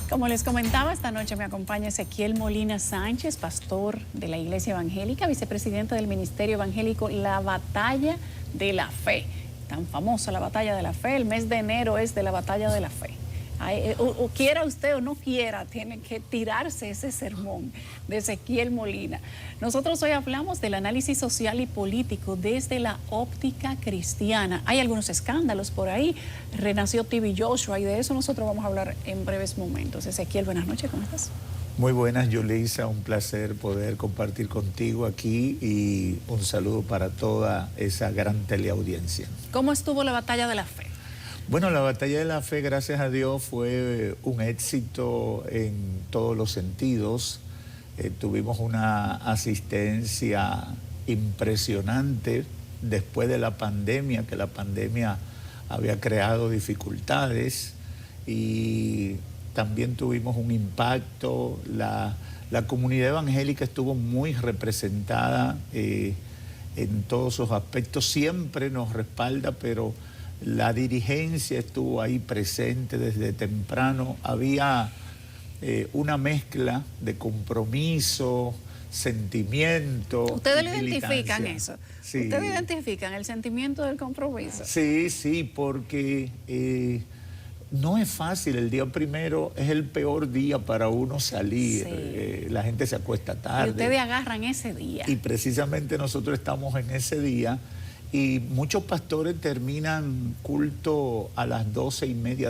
Como les comentaba, esta noche me acompaña Ezequiel Molina Sánchez, pastor de la Iglesia Evangélica, vicepresidente del Ministerio Evangélico La Batalla de la Fe. Tan famosa la Batalla de la Fe, el mes de enero es de la Batalla de la Fe. O quiera usted o no quiera, tiene que tirarse ese sermón de Ezequiel Molina. Nosotros hoy hablamos del análisis social y político desde la óptica cristiana. Hay algunos escándalos por ahí, renació TV Joshua y de eso nosotros vamos a hablar en breves momentos. Ezequiel, buenas noches, ¿cómo estás? Muy buenas, Yulisa, un placer poder compartir contigo aquí y un saludo para toda esa gran teleaudiencia. ¿Cómo estuvo la Batalla de la Fe? Bueno, la Batalla de la Fe, gracias a Dios, fue un éxito en todos los sentidos. Tuvimos una asistencia impresionante después de la pandemia, que la pandemia había creado dificultades, y también tuvimos un impacto. La comunidad evangélica estuvo muy representada en todos sus aspectos, siempre nos respalda, pero la dirigencia estuvo ahí presente desde temprano. Había una mezcla de compromiso, sentimiento. ¿Ustedes lo identifican eso? Sí. ¿Ustedes identifican el sentimiento del compromiso? Sí, sí, porque no es fácil. El día primero es el peor día para uno salir. Sí. La gente se acuesta tarde. Y ustedes agarran ese día. Y precisamente nosotros estamos en ese día. Y muchos pastores terminan culto a las 12:30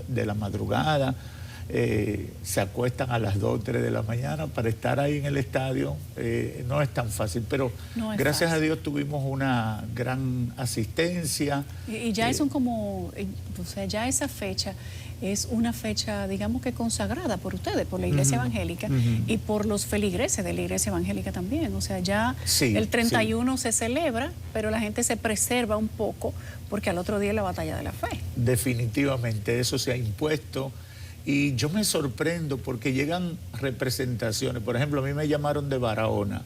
de la madrugada, se acuestan a las 2 o 3 de la mañana para estar ahí en el estadio. No es tan fácil, pero no gracias a Dios tuvimos una gran asistencia. Y ya es o sea, ya esa fecha es una fecha, digamos que consagrada por ustedes, por la Iglesia Evangélica y por los feligreses de la Iglesia Evangélica también. O sea, ya el 31 se celebra, pero la gente se preserva un poco porque al otro día es la Batalla de la Fe. Definitivamente, eso se ha impuesto. Y yo me sorprendo porque llegan representaciones. Por ejemplo, a mí me llamaron de Barahona.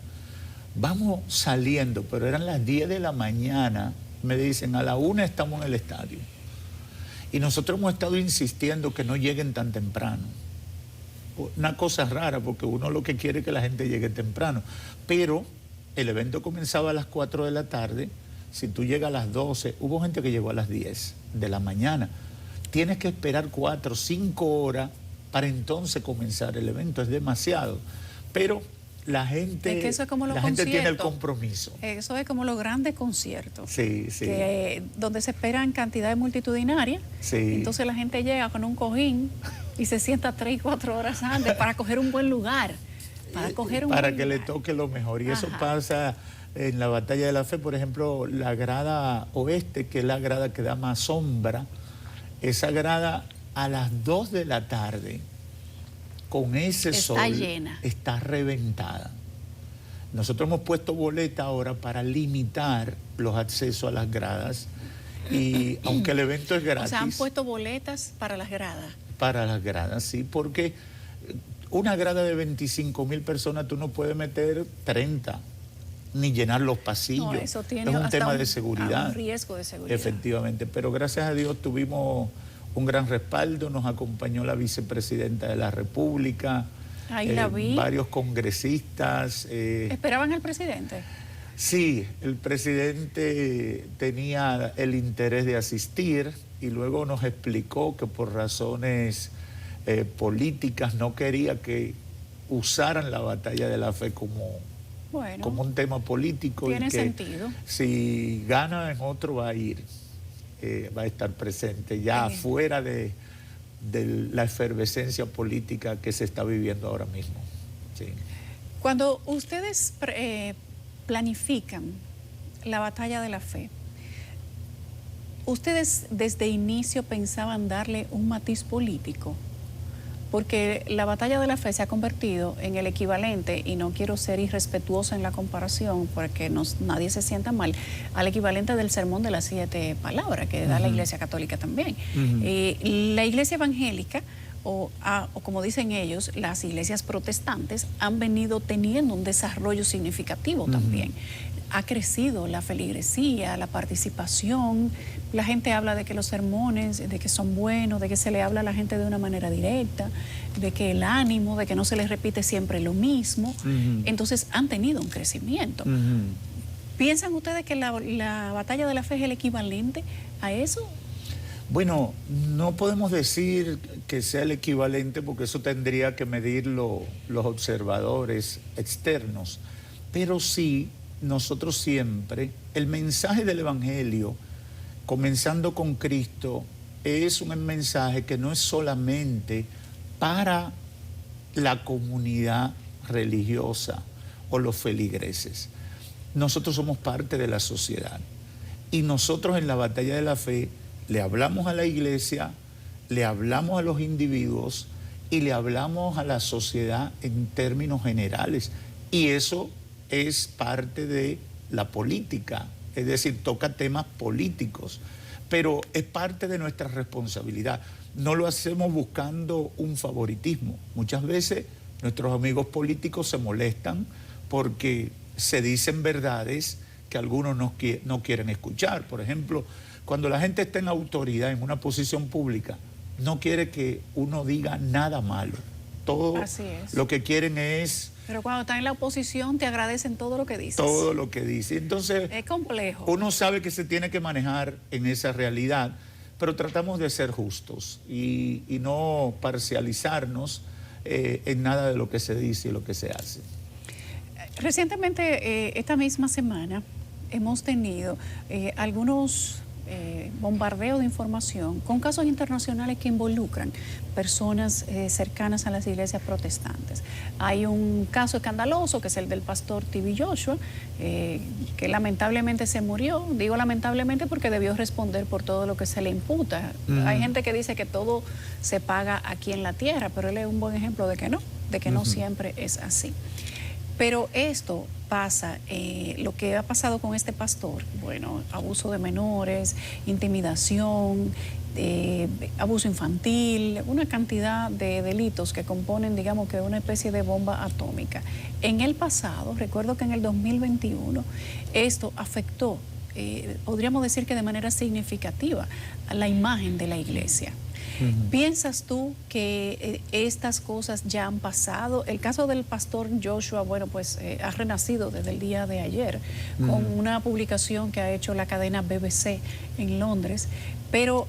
Vamos saliendo, pero eran las 10 de la mañana. Me dicen, a la 1 estamos en el estadio. Y nosotros hemos estado insistiendo que no lleguen tan temprano. Una cosa rara, porque uno lo que quiere es que la gente llegue temprano. Pero el evento comenzaba a las 4 de la tarde. Si tú llegas a las 12, hubo gente que llegó a las 10 de la mañana. Tienes que esperar 4 o 5 horas para entonces comenzar el evento. Es demasiado. Pero la gente, es que eso es como la gente tiene el compromiso. Eso es como los grandes conciertos. Sí, sí. Donde se esperan cantidades multitudinarias. Sí. Entonces la gente llega con un cojín y se sienta 3 y 4 horas antes para coger un buen lugar. Para que le toque lo mejor. Y eso pasa en la Batalla de la Fe. Por ejemplo, la grada oeste, que es la grada que da más sombra, esa grada a las 2 de la tarde, con ese sol, llena. Está reventada. Nosotros hemos puesto boleta ahora para limitar los accesos a las gradas, y aunque el evento es gratis... O sea, han puesto boletas para las gradas. Para las gradas, sí, porque una grada de 25,000 personas tú no puedes meter 30, ni llenar los pasillos. No, eso tiene es un tema de seguridad. Un riesgo de seguridad. Efectivamente, pero gracias a Dios tuvimos un gran respaldo. Nos acompañó la vicepresidenta de la República, ahí la vi. Varios congresistas. ¿Esperaban al presidente? Sí, el presidente tenía el interés de asistir y luego nos explicó que por razones políticas no quería que usaran la Batalla de la Fe como un tema político. Tiene y que sentido. Si gana en otro va a ir. Va a estar presente ya fuera de la efervescencia política que se está viviendo ahora mismo. Sí. Cuando ustedes planifican la Batalla de la Fe, ¿ustedes desde inicio pensaban darle un matiz político? Porque la Batalla de la Fe se ha convertido en el equivalente, y no quiero ser irrespetuosa en la comparación porque nadie se sienta mal, al equivalente del sermón de las 7 palabras que da la Iglesia Católica también. La Iglesia Evangélica, o como dicen ellos, las iglesias protestantes han venido teniendo un desarrollo significativo también. ha crecido la feligresía, la participación. La gente habla de que los sermones, de que son buenos, de que se le habla a la gente de una manera directa, de que el ánimo, de que no se les repite siempre lo mismo. Entonces han tenido un crecimiento. ¿Piensan ustedes que la batalla de la fe es el equivalente a eso? Bueno, no podemos decir que sea el equivalente porque eso tendría que medirlo los observadores externos, pero sí, nosotros siempre, el mensaje del Evangelio, comenzando con Cristo, es un mensaje que no es solamente para la comunidad religiosa o los feligreses. Nosotros somos parte de la sociedad y nosotros en la batalla de la fe le hablamos a la iglesia, le hablamos a los individuos y le hablamos a la sociedad en términos generales. Y eso es parte de la política, es decir, toca temas políticos, pero es parte de nuestra responsabilidad. No lo hacemos buscando un favoritismo. Muchas veces nuestros amigos políticos se molestan porque se dicen verdades que algunos no quieren escuchar. Por ejemplo, cuando la gente está en autoridad, en una posición pública, no quiere que uno diga nada malo. Todo lo que quieren es... Pero cuando están en la oposición te agradecen todo lo que dices. Todo lo que dice. Entonces, es complejo. Uno sabe que se tiene que manejar en esa realidad, pero tratamos de ser justos y no parcializarnos en nada de lo que se dice y lo que se hace. Recientemente, esta misma semana, hemos tenido algunos bombardeos de información con casos internacionales que involucran personas cercanas a las iglesias protestantes. Hay un caso escandaloso que es el del pastor T.B. Joshua, que lamentablemente se murió. Digo lamentablemente porque debió responder por todo lo que se le imputa. Hay gente que dice que todo se paga aquí en la tierra, pero él es un buen ejemplo de que no siempre es así. Pero esto pasa, lo que ha pasado con este pastor, bueno, abuso de menores, intimidación, abuso infantil, una cantidad de delitos que componen, digamos, que una especie de bomba atómica. En el pasado, recuerdo que en el 2021, esto afectó, podríamos decir que de manera significativa, a la imagen de la iglesia. ¿Piensas tú que estas cosas ya han pasado? El caso del pastor Joshua, bueno, pues ha renacido desde el día de ayer con una publicación que ha hecho la cadena BBC en Londres, pero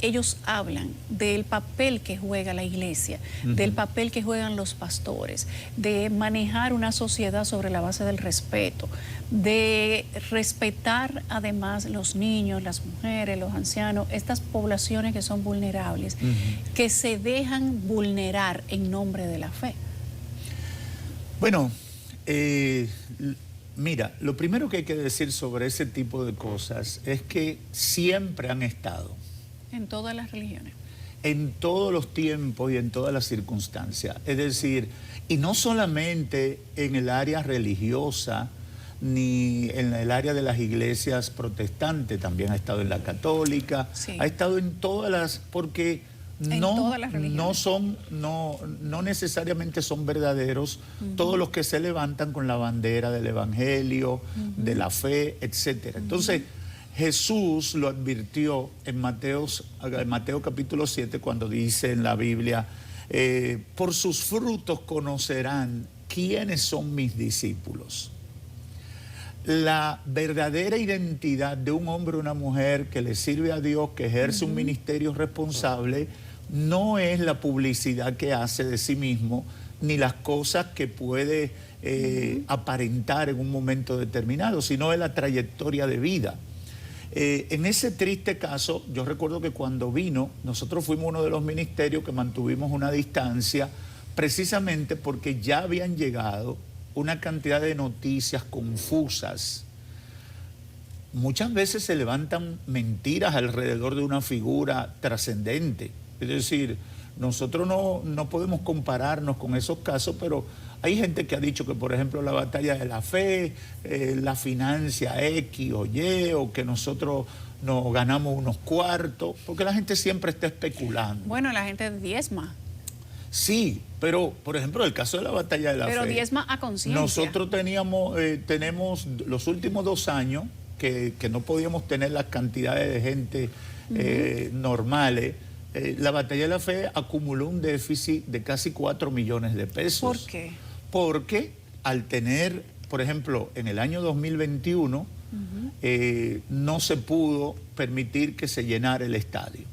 ellos hablan del papel que juega la iglesia, del papel que juegan los pastores, de manejar una sociedad sobre la base del respeto, de respetar además los niños, las mujeres, los ancianos, estas poblaciones que son vulnerables, que se dejan vulnerar en nombre de la fe. Bueno, mira, lo primero que hay que decir sobre ese tipo de cosas es que siempre han estado. En todas las religiones. En todos los tiempos y en todas las circunstancias. Es decir, y no solamente en el área religiosa, ni en el área de las iglesias protestantes, también ha estado en la católica, ha estado en todas las, porque no necesariamente son verdaderos todos los que se levantan con la bandera del evangelio, de la fe, etcétera. Entonces, Jesús lo advirtió en Mateo capítulo 7 cuando dice en la Biblia, por sus frutos conocerán quiénes son mis discípulos. La verdadera identidad de un hombre o una mujer que le sirve a Dios, que ejerce un ministerio responsable, no es la publicidad que hace de sí mismo, ni las cosas que puede aparentar en un momento determinado, sino es la trayectoria de vida. En ese triste caso, yo recuerdo que cuando vino, nosotros fuimos uno de los ministerios que mantuvimos una distancia, precisamente porque ya habían llegado una cantidad de noticias confusas. Muchas veces se levantan mentiras alrededor de una figura trascendente. Es decir, nosotros no podemos compararnos con esos casos, pero hay gente que ha dicho que, por ejemplo, la batalla de la fe, la financia X o Y, o que nosotros nos ganamos unos cuartos, porque la gente siempre está especulando. Bueno, la gente diezma. Sí, pero por ejemplo el caso de la batalla de la Pero fe. diezma a conciencia. Nosotros tenemos los últimos 2 años que no podíamos tener las cantidades de gente normales. La batalla de la fe acumuló un déficit de casi 4 millones de pesos. ¿Por qué? Porque al tener, por ejemplo, en el año 2021, no se pudo permitir que se llenara el estadio.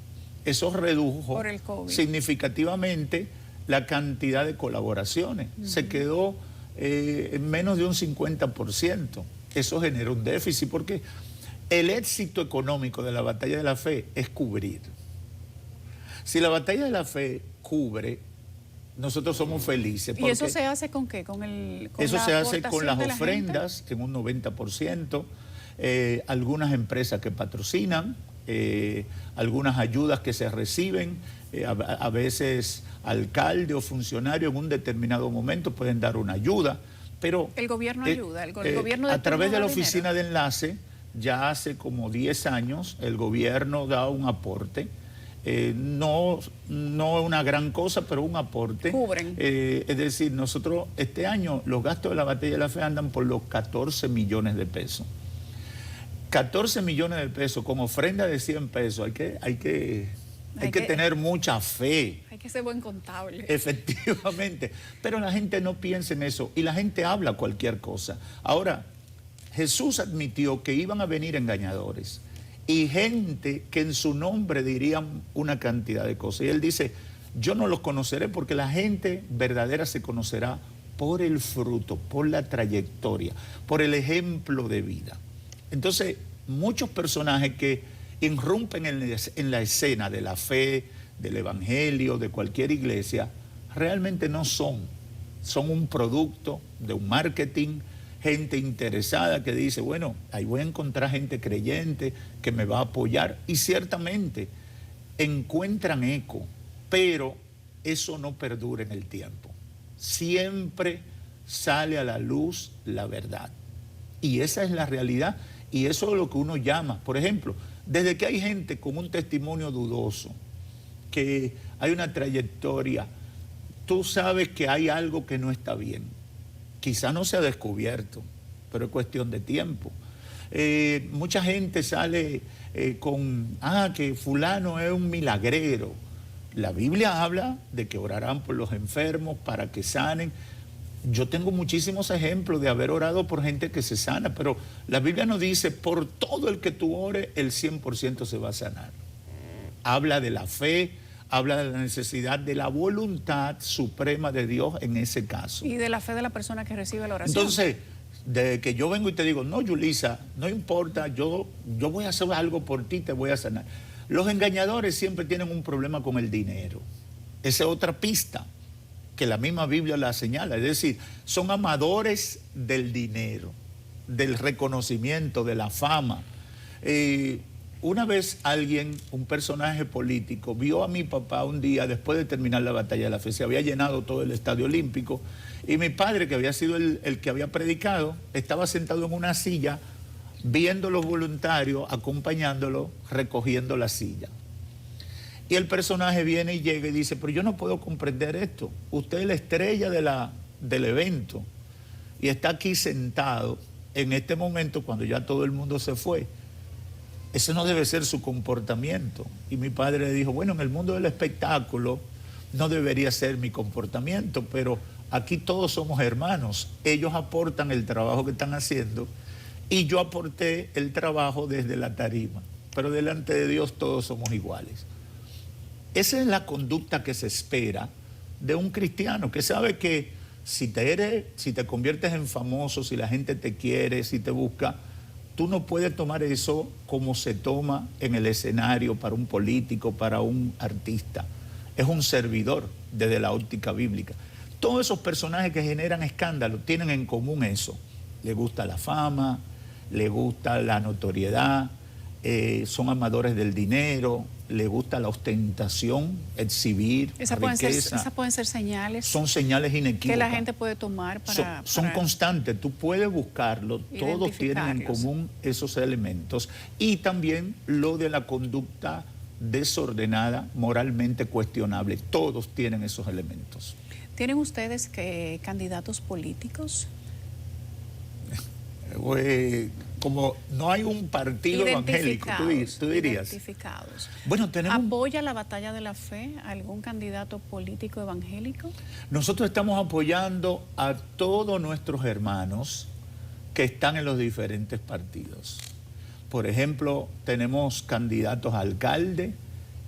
Eso redujo Por el COVID. significativamente la cantidad de colaboraciones. Se quedó en menos de un 50%. Eso generó un déficit porque el éxito económico de la batalla de la fe es cubrir. Si la batalla de la fe cubre, nosotros somos felices. ¿Y eso se hace con qué? Eso se hace con las aportación de la ofrendas, en un 90%, algunas empresas que patrocinan, algunas ayudas que se reciben, a veces alcalde o funcionario en un determinado momento pueden dar una ayuda, pero... El gobierno ayuda, el gobierno a través de la dinero. oficina de enlace, ya hace como 10 años, el gobierno da un aporte, no una gran cosa, pero un aporte. Cubren. Es decir, nosotros este año los gastos de la batalla de la fe andan por los 14 millones de pesos. 14 millones de pesos con ofrenda de 100 pesos, hay que tener mucha fe. Hay que ser buen contable. Efectivamente, pero la gente no piensa en eso y la gente habla cualquier cosa. Ahora, Jesús admitió que iban a venir engañadores y gente que en su nombre dirían una cantidad de cosas. Y él dice, yo no los conoceré porque la gente verdadera se conocerá por el fruto, por la trayectoria, por el ejemplo de vida. Entonces, muchos personajes que irrumpen en la escena de la fe, del evangelio, de cualquier iglesia, realmente no son un producto de un marketing, gente interesada que dice, bueno, ahí voy a encontrar gente creyente que me va a apoyar, y ciertamente encuentran eco, pero eso no perdura en el tiempo. Siempre sale a la luz la verdad, y esa es la realidad, y eso es lo que uno llama, por ejemplo, desde que hay gente con un testimonio dudoso, que hay una trayectoria, tú sabes que hay algo que no está bien. Quizá no se ha descubierto, pero es cuestión de tiempo. Mucha gente sale que fulano es un milagrero. La Biblia habla de que orarán por los enfermos para que sanen. Yo tengo muchísimos ejemplos de haber orado por gente que se sana, pero la Biblia nos dice, por todo el que tú ores, el 100% se va a sanar. Habla de la fe, habla de la necesidad de la voluntad suprema de Dios en ese caso. Y de la fe de la persona que recibe la oración. Entonces, de que yo vengo y te digo, no, Yulisa, no importa, yo voy a hacer algo por ti, te voy a sanar. Los engañadores siempre tienen un problema con el dinero. Esa es otra pista que la misma Biblia la señala. Es decir, son amadores del dinero, del reconocimiento, de la fama. Una vez un personaje político, vio a mi papá un día después de terminar la batalla de la fe. Se había llenado todo el Estadio Olímpico y mi padre, que había sido el que había predicado, estaba sentado en una silla viendo los voluntarios, acompañándolo, recogiendo la silla. Y el personaje viene y llega y dice, pero yo no puedo comprender esto. Usted es la estrella del evento y está aquí sentado en este momento cuando ya todo el mundo se fue. Ese no debe ser su comportamiento. Y mi padre le dijo, bueno, en el mundo del espectáculo no debería ser mi comportamiento, pero aquí todos somos hermanos. Ellos aportan el trabajo que están haciendo y yo aporté el trabajo desde la tarima. Pero delante de Dios todos somos iguales. Esa es la conducta que se espera de un cristiano, que sabe que si te conviertes en famoso, si la gente te quiere, si te busca, tú no puedes tomar eso como se toma en el escenario para un político, para un artista. Es un servidor desde la óptica bíblica. Todos esos personajes que generan escándalo tienen en común eso. Les gusta la fama, les gusta la notoriedad, son amadores del dinero, les gusta la ostentación, exhibir, riqueza. Esas pueden ser señales. Son señales inequívocas. Que la gente puede tomar son constantes, tú puedes buscarlo, todos tienen en común esos elementos. Y también lo de la conducta desordenada, moralmente cuestionable. Todos tienen esos elementos. ¿Tienen ustedes candidatos políticos? Como no hay un partido evangélico, tú dirías. Identificados. Bueno, tenemos... ¿Apoya la batalla de la fe algún candidato político evangélico? Nosotros estamos apoyando a todos nuestros hermanos que están en los diferentes partidos. Por ejemplo, tenemos candidatos a alcalde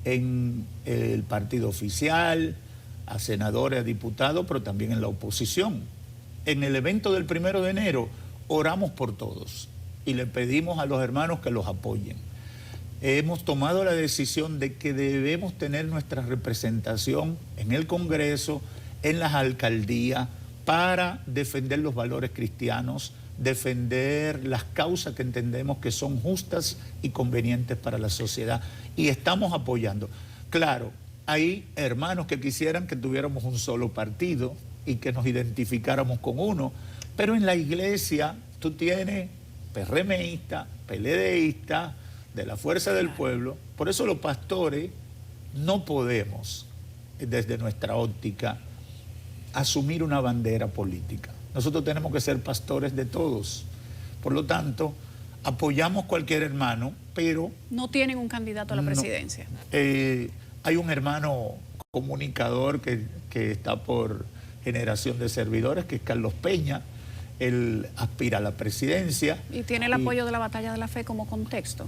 en el partido oficial, a senadores, a diputados, pero también en la oposición. En el evento del 1 de enero oramos por todos y le pedimos a los hermanos que los apoyen. Hemos tomado la decisión de que debemos tener nuestra representación en el Congreso, en las alcaldías, para defender los valores cristianos, defender las causas que entendemos que son justas y convenientes para la sociedad. Y estamos apoyando. Claro, hay hermanos que quisieran que tuviéramos un solo partido y que nos identificáramos con uno, pero en la iglesia tú tienes PRMista, PLDista, de la Fuerza del Pueblo. Por eso los pastores no podemos, desde nuestra óptica, asumir una bandera política. Nosotros tenemos que ser pastores de todos. Por lo tanto, apoyamos cualquier hermano, pero... ¿No tienen un candidato a la presidencia? Hay un hermano comunicador que está por generación de servidores, que es Carlos Peña. Él aspira a la presidencia. ¿Y tiene el apoyo de la batalla de la fe como contexto?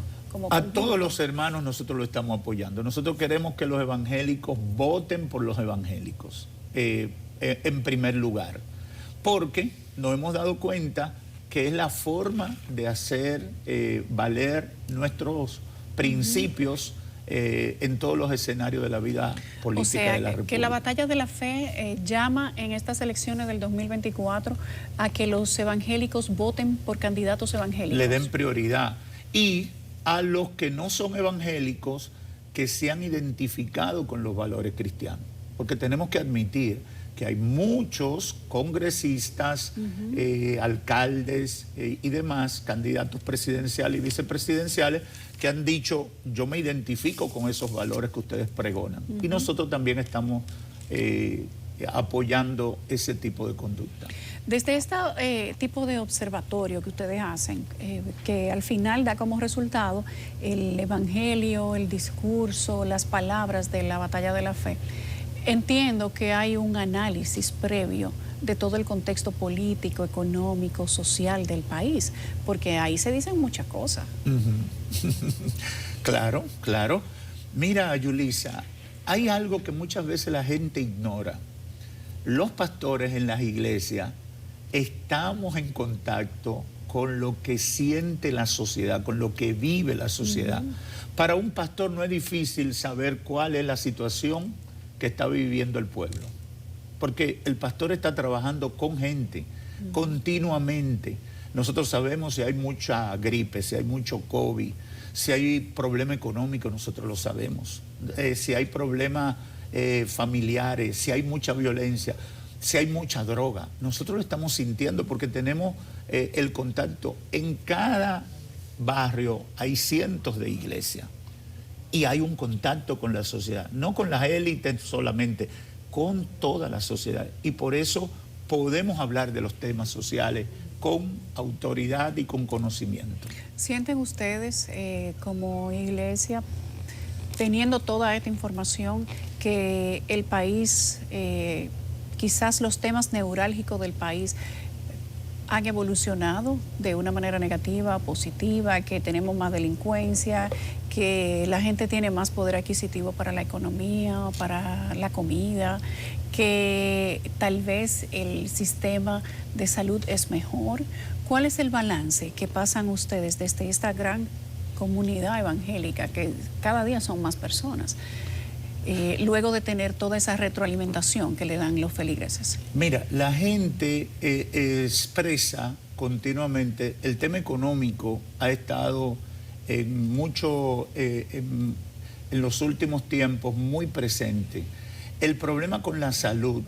A todos los hermanos nosotros lo estamos apoyando. Nosotros queremos que los evangélicos voten por los evangélicos, en primer lugar, porque nos hemos dado cuenta que es la forma de hacer valer nuestros principios en todos los escenarios de la vida política de la República. Que la batalla de la fe llama en estas elecciones del 2024 a que los evangélicos voten por candidatos evangélicos. Le den prioridad. Y a los que no son evangélicos, que se han identificado con los valores cristianos. Porque tenemos que admitir que hay muchos congresistas, alcaldes y demás, candidatos presidenciales y vicepresidenciales, que han dicho, yo me identifico con esos valores que ustedes pregonan. Y nosotros también estamos apoyando ese tipo de conducta. Desde este tipo de observatorio que ustedes hacen, que al final da como resultado el evangelio, el discurso, las palabras de la batalla de la fe, entiendo que hay un análisis previo de todo el contexto político, económico, social del país, porque ahí se dicen muchas cosas. Claro, claro. Mira, Yulisa, hay algo que muchas veces la gente ignora. Los pastores en las iglesias estamos en contacto con lo que siente la sociedad, con lo que vive la sociedad. Para un pastor no es difícil saber cuál es la situación que está viviendo el pueblo, porque el pastor está trabajando con gente continuamente. Nosotros sabemos si hay mucha gripe, si hay mucho COVID, si hay problema económico, nosotros lo sabemos, si hay problemas familiares, si hay mucha violencia, si hay mucha droga. Nosotros lo estamos sintiendo porque tenemos el contacto. En cada barrio hay cientos de iglesias y hay un contacto con la sociedad, no con las élites solamente, con toda la sociedad. Y por eso podemos hablar de los temas sociales con autoridad y con conocimiento. ¿Sienten ustedes como iglesia, teniendo toda esta información, que el país, quizás los temas neurálgicos del país han evolucionado de una manera negativa, positiva, que tenemos más delincuencia, que la gente tiene más poder adquisitivo para la economía, para la comida, que tal vez el sistema de salud es mejor? ¿Cuál es el balance que pasan ustedes desde esta gran comunidad evangélica, que cada día son más personas, luego de tener toda esa retroalimentación que le dan los feligreses? Mira, la gente expresa continuamente, el tema económico ha estado en los últimos tiempos muy presente. El problema con la salud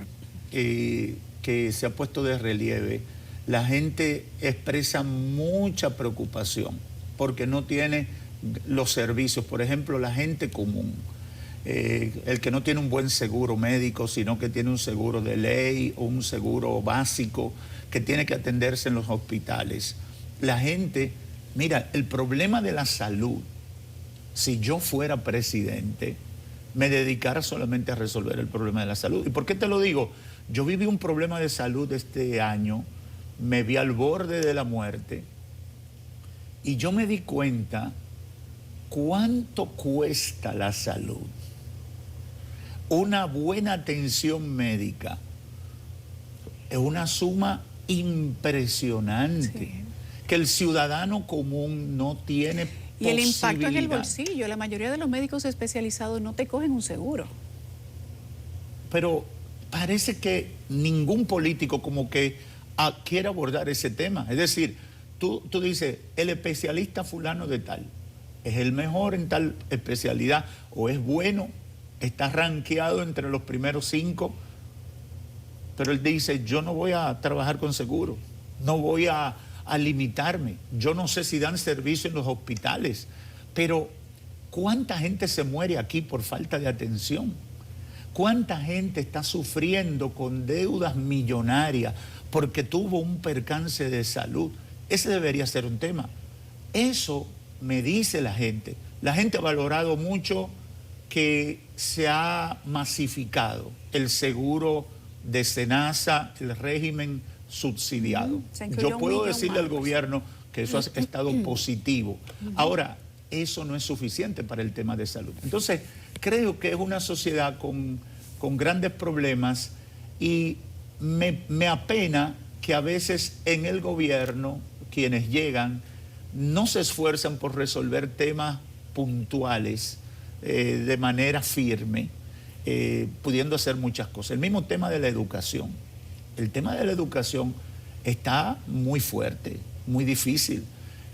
que se ha puesto de relieve, la gente expresa mucha preocupación porque no tiene los servicios, por ejemplo, la gente común, el que no tiene un buen seguro médico, sino que tiene un seguro de ley o un seguro básico que tiene que atenderse en los hospitales. La gente, mira, el problema de la salud, si yo fuera presidente, me dedicara solamente a resolver el problema de la salud. ¿Y por qué te lo digo? Yo viví un problema de salud este año, me vi al borde de la muerte y yo me di cuenta cuánto cuesta la salud. Una buena atención médica es una suma impresionante, sí, que el ciudadano común no tiene posibilidad. Y el impacto en el bolsillo. La mayoría de los médicos especializados no te cogen un seguro. Pero parece que ningún político como que quiere abordar ese tema. Es decir, tú dices, el especialista fulano de tal es el mejor en tal especialidad o es bueno, está rankeado entre los primeros 5, pero él dice, yo no voy a trabajar con seguro, no voy a limitarme, yo no sé si dan servicio en los hospitales, pero ¿cuánta gente se muere aquí por falta de atención? ¿Cuánta gente está sufriendo con deudas millonarias porque tuvo un percance de salud? Ese debería ser un tema. Eso me dice la gente. La gente ha valorado mucho que se ha masificado el seguro de SENASA, el régimen subsidiado. Yo puedo decirle al gobierno que eso ha estado positivo. Ahora, eso no es suficiente para el tema de salud. Entonces, creo que es una sociedad con grandes problemas y me apena que a veces en el gobierno, quienes llegan, no se esfuerzan por resolver temas puntuales de manera firme, pudiendo hacer muchas cosas. El mismo tema de la educación. El tema de la educación está muy fuerte, muy difícil.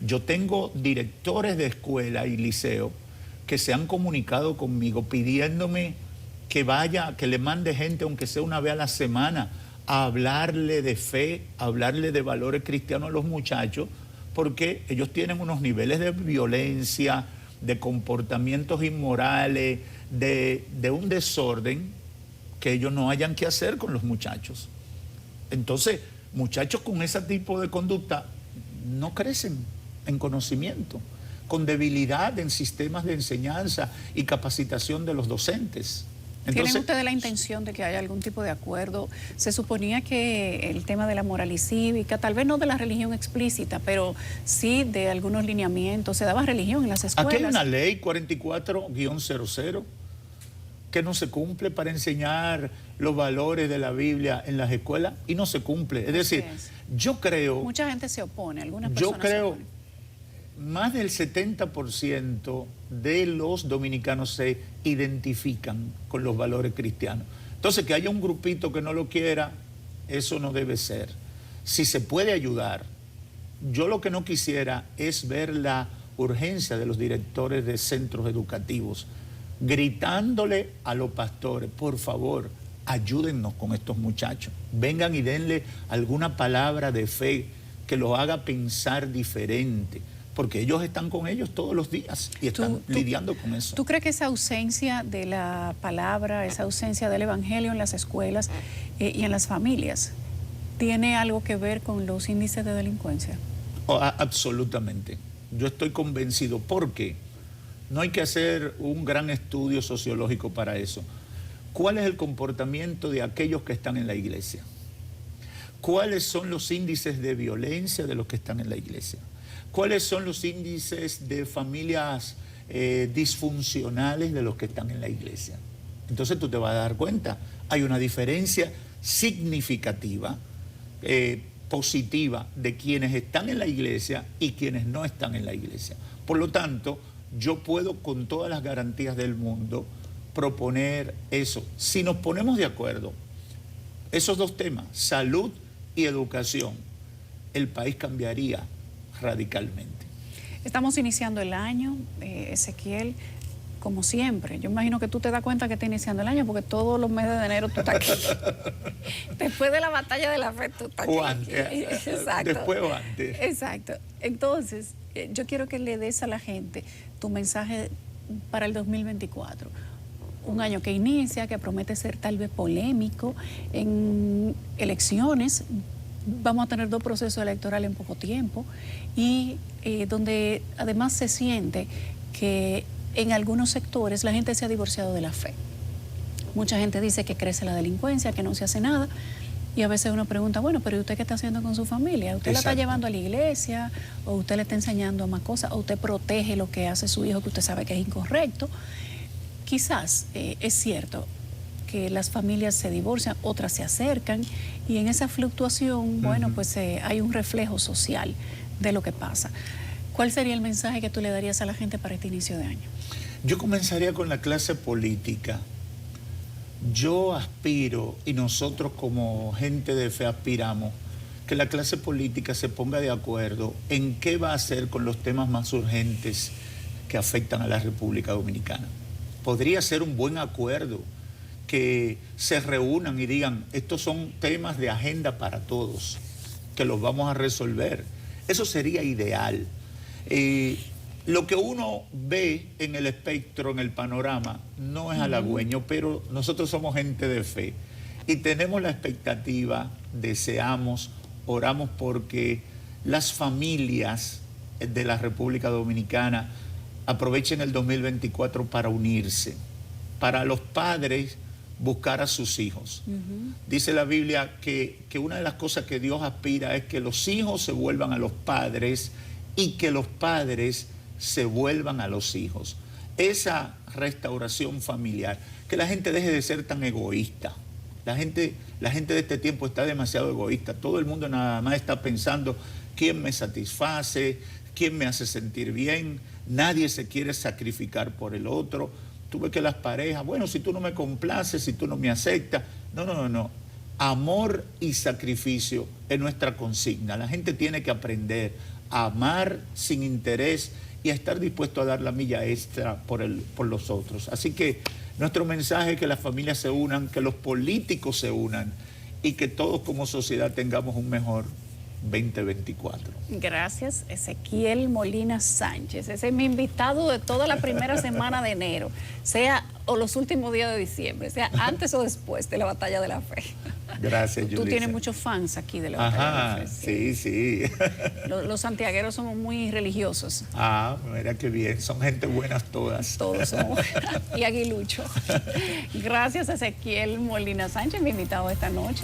Yo tengo directores de escuela y liceo que se han comunicado conmigo pidiéndome que vaya, que le mande gente, aunque sea una vez a la semana, a hablarle de fe, a hablarle de valores cristianos a los muchachos, porque ellos tienen unos niveles de violencia, de comportamientos inmorales, de un desorden que ellos no hayan que hacer con los muchachos. Entonces, muchachos con ese tipo de conducta no crecen en conocimiento, con debilidad en sistemas de enseñanza y capacitación de los docentes. Entonces, ¿tienen ustedes la intención de que haya algún tipo de acuerdo? Se suponía que el tema de la moral y cívica, tal vez no de la religión explícita, pero sí de algunos lineamientos, se daba religión en las escuelas. Aquí hay una ley 44-00 que no se cumple para enseñar los valores de la Biblia en las escuelas y no se cumple. Es decir, yo creo... Mucha gente se opone, algunas personas yo creo, se oponen. Más del 70% de los dominicanos se identifican con los valores cristianos. Entonces, que haya un grupito que no lo quiera, eso no debe ser. Si se puede ayudar, yo lo que no quisiera es ver la urgencia de los directores de centros educativos gritándole a los pastores, por favor, ayúdennos con estos muchachos. Vengan y denle alguna palabra de fe que los haga pensar diferente, porque ellos están con ellos todos los días y están lidiando con eso. ¿Tú crees que esa ausencia de la palabra, esa ausencia del evangelio en las escuelas y en las familias tiene algo que ver con los índices de delincuencia? Absolutamente. Yo estoy convencido, porque no hay que hacer un gran estudio sociológico para eso. ¿Cuál es el comportamiento de aquellos que están en la iglesia? ¿Cuáles son los índices de violencia de los que están en la iglesia? ¿Cuáles son los índices de familias disfuncionales de los que están en la iglesia? Entonces tú te vas a dar cuenta, hay una diferencia significativa, positiva, de quienes están en la iglesia y quienes no están en la iglesia. Por lo tanto, yo puedo con todas las garantías del mundo proponer eso. Si nos ponemos de acuerdo, esos dos temas, salud y educación, el país cambiaría radicalmente. Estamos iniciando el año, Ezequiel, como siempre. Yo imagino que tú te das cuenta que está iniciando el año porque todos los meses de enero tú estás aquí. Después de la batalla de la fe, tú estás aquí. O antes. Exacto. Después o antes. Exacto. Entonces, yo quiero que le des a la gente tu mensaje para el 2024? Un año que inicia, que promete ser tal vez polémico en elecciones. Vamos a tener 2 procesos electorales en poco tiempo y donde además se siente que en algunos sectores la gente se ha divorciado de la fe. Mucha gente dice que crece la delincuencia, que no se hace nada. Y a veces uno pregunta, bueno, pero ¿y usted qué está haciendo con su familia? ¿Usted la está llevando a la iglesia? ¿O usted le está enseñando más cosas? ¿O usted protege lo que hace su hijo que usted sabe que es incorrecto? Quizás es cierto que las familias se divorcian, otras se acercan, y en esa fluctuación, bueno, pues hay un reflejo social de lo que pasa. ¿Cuál sería el mensaje que tú le darías a la gente para este inicio de año? Yo comenzaría con la clase política. Yo aspiro, y nosotros como gente de fe aspiramos, que la clase política se ponga de acuerdo en qué va a hacer con los temas más urgentes que afectan a la República Dominicana. Podría ser un buen acuerdo que se reúnan y digan, estos son temas de agenda para todos, que los vamos a resolver. Eso sería ideal. Lo que uno ve en el espectro, en el panorama, no es halagüeño, pero nosotros somos gente de fe y tenemos la expectativa, deseamos, oramos porque las familias de la República Dominicana aprovechen el 2024 para unirse, para los padres buscar a sus hijos. Dice la Biblia que una de las cosas que Dios aspira es que los hijos se vuelvan a los padres y que los padres se vuelvan a los hijos. Esa restauración familiar, que la gente deje de ser tan egoísta. La gente de este tiempo está demasiado egoísta. Todo el mundo nada más está pensando quién me satisface, quién me hace sentir bien. Nadie se quiere sacrificar por el otro. Tú ves que las parejas, bueno, si tú no me complaces, si tú no me aceptas. No. Amor y sacrificio es nuestra consigna. La gente tiene que aprender a amar sin interés y a estar dispuesto a dar la milla extra por los otros. Así que nuestro mensaje es que las familias se unan, que los políticos se unan y que todos como sociedad tengamos un mejor 2024. Gracias, Ezequiel Molina Sánchez. Ese es mi invitado de toda la primera semana de enero, sea o los últimos días de diciembre, sea antes o después de la Batalla de la Fe. Gracias, Yulisa. Tú tienes muchos fans aquí de la Batalla de la Fe. Sí. Los santiagueros somos muy religiosos. Mira qué bien, son gente buenas todas. Todos somos. Y aguilucho. Gracias, Ezequiel Molina Sánchez, mi invitado esta noche.